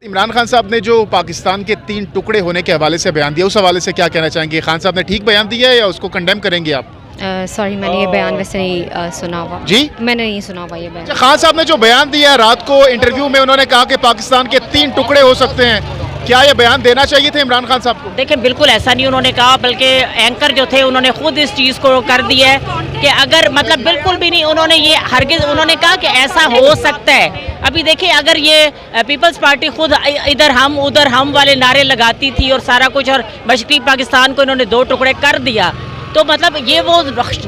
इमरान खान साहब ने जो पाकिस्तान के 3 टुकड़े होने के हवाले से बयान दिया, उस हवाले से क्या कहना चाहेंगे? खान साहब ने ठीक बयान दिया है या उसको कंडेम करेंगे आप? सॉरी, मैंने ये बयान वैसे नहीं सुना हुआ जी, मैंने नहीं सुना हुआ ये बयान। खान साहब ने जो बयान दिया है रात को इंटरव्यू में, उन्होंने कहा कि पाकिस्तान के 3 टुकड़े हो सकते हैं, क्या ये बयान देना चाहिए था इमरान खान साहब को? देखिए, बिल्कुल ऐसा नहीं उन्होंने कहा, बल्कि एंकर जो थे उन्होंने खुद इस चीज़ को कर दिया है कि अगर मतलब बिल्कुल भी नहीं, उन्होंने ये हरगिज़ उन्होंने कहा कि ऐसा हो सकता है। अभी देखिए, अगर ये पीपल्स पार्टी खुद इधर हम उधर हम वाले नारे लगाती थी और सारा कुछ, और मशरक़ी पाकिस्तान को इन्होंने 2 टुकड़े कर दिया, तो मतलब ये वो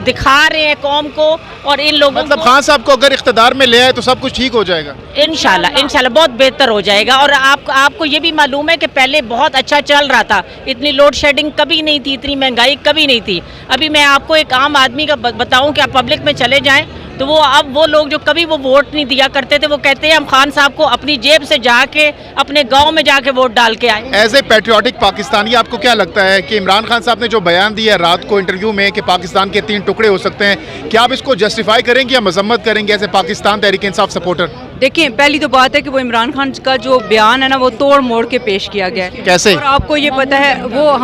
दिखा रहे हैं कौम को और इन लोगों मतलब को। खान साहब को अगर इख्तिदार में ले आए तो सब कुछ ठीक हो जाएगा इंशाल्लाह बहुत बेहतर हो जाएगा। और आपको ये भी मालूम है कि पहले बहुत अच्छा चल रहा था, इतनी लोड शेडिंग कभी नहीं थी, इतनी महंगाई कभी नहीं थी। अभी मैं आपको एक आम आदमी का बताऊं कि आप पब्लिक में चले जाएं तो वो लोग जो कभी वो वोट नहीं दिया करते थे, वो कहते हैं हम खान साहब को अपनी जेब से जाके अपने गांव में जाके वोट डाल के आए। एज ए पैट्रियोटिक पाकिस्तानी आपको क्या लगता है कि इमरान खान साहब ने जो बयान दिया है रात को इंटरव्यू में कि पाकिस्तान के 3 टुकड़े हो सकते हैं, क्या आप इसको जस्टिफाई करेंगे या मजम्मत करेंगे as a Pakistan Tehreek Insaf supporter? देखिए, पहली तो बात है कि वो इमरान खान का जो बयान है ना, वो तोड़ मोड़ के पेश किया गया है। कैसे? और आपको ये पता है वो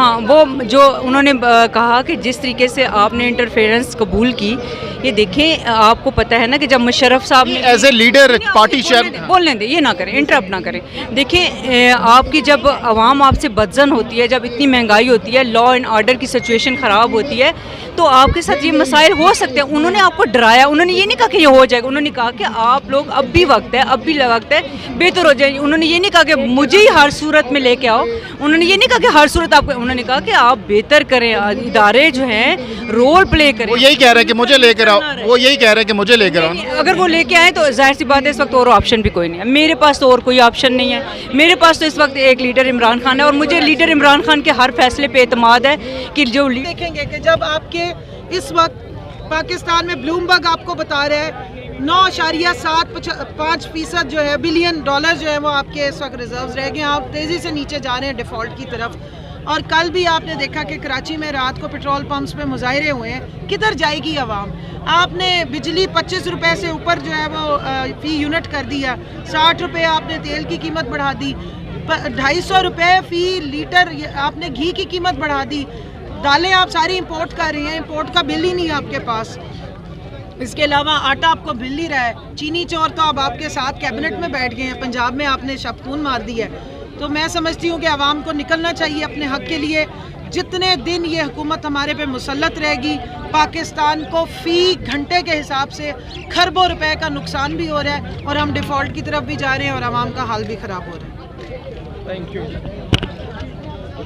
जो उन्होंने कहा कि जिस तरीके से आपने इंटरफेरेंस कबूल की, ये देखें, आपको पता है ना कि जब मुशर्रफ साहब ने एज ए लीडर पार्टी शेयर बोलने दें, ये ना करें, इंटरप्ट ना करें। देखिए, आपकी जब आवाम आपसे बदजन होती है, जब इतनी महंगाई होती है, लॉ एंड ऑर्डर की सिचुएशन ख़राब होती है, तो आपके साथ ये मसाइल हो सकते हैं। उन्होंने आपको डराया, उन्होंने ये नहीं कहा कि ये हो जाएगा, उन्होंने कहा कि आप लोग अब भी वक्त है बेहतर हो जाए। उन्होंने ये नहीं कहा कि मुझे ही हर सूरत में लेके आओ, उन्होंने ये नहीं कहा कि हर सूरत आपको, उन्होंने कहा कि आप बेहतर करें, इदारे जो हैं रोल प्ले करें। वो यही कह रहे हैं कि मुझे लेकर आओ, वो यही कह रहे हैं कि मुझे लेकर आओ। अगर वो लेके आए तो जाहिर सी बात है इस वक्त और ऑप्शन भी कोई नहीं है। मेरे पास तो और कोई ऑप्शन नहीं है। मेरे पास तो इस वक्त एक लीडर इमरान खान है और मुझे लीडर इमरान खान के हर फैसले पे एतमाद है कि जो देखेंगे कि जब आपके इस वक्त पाकिस्तान में ब्लूमबर्ग आपको बता रहा है 9.75% जो है बिलियन डॉलर जो है वो आपके इस वक्त रिजर्व्स रह गए। आप तेज़ी से नीचे जा रहे हैं डिफ़ॉल्ट की तरफ। और कल भी आपने देखा कि कराची में रात को पेट्रोल पंप्स पे मुजाहरे हुए हैं। किधर जाएगी आवाम? आपने बिजली 25 रुपए से ऊपर जो है वो फ़ी यूनिट कर दिया। 60 रुपये आपने तेल की कीमत बढ़ा दी। 250 रुपये फ़ी लीटर आपने घी की कीमत बढ़ा दी। दालें आप सारी इंपोर्ट कर रही हैं, इंपोर्ट का बिल ही नहीं है आपके पास। इसके अलावा आटा आपको मिल नहीं रहा है। चीनी चोर तो अब आपके साथ कैबिनेट में बैठ गए हैं। पंजाब में आपने शपथून मार दी है। तो मैं समझती हूँ कि आवाम को निकलना चाहिए अपने हक के लिए। जितने दिन ये हुकूमत हमारे पे मुसल्लत रहेगी, पाकिस्तान को फ़ी घंटे के हिसाब से खरबों रुपए का नुकसान भी हो रहा है और हम डिफ़ॉल्ट की तरफ भी जा रहे हैं और आवाम का हाल भी ख़राब हो रहा है। Thank you.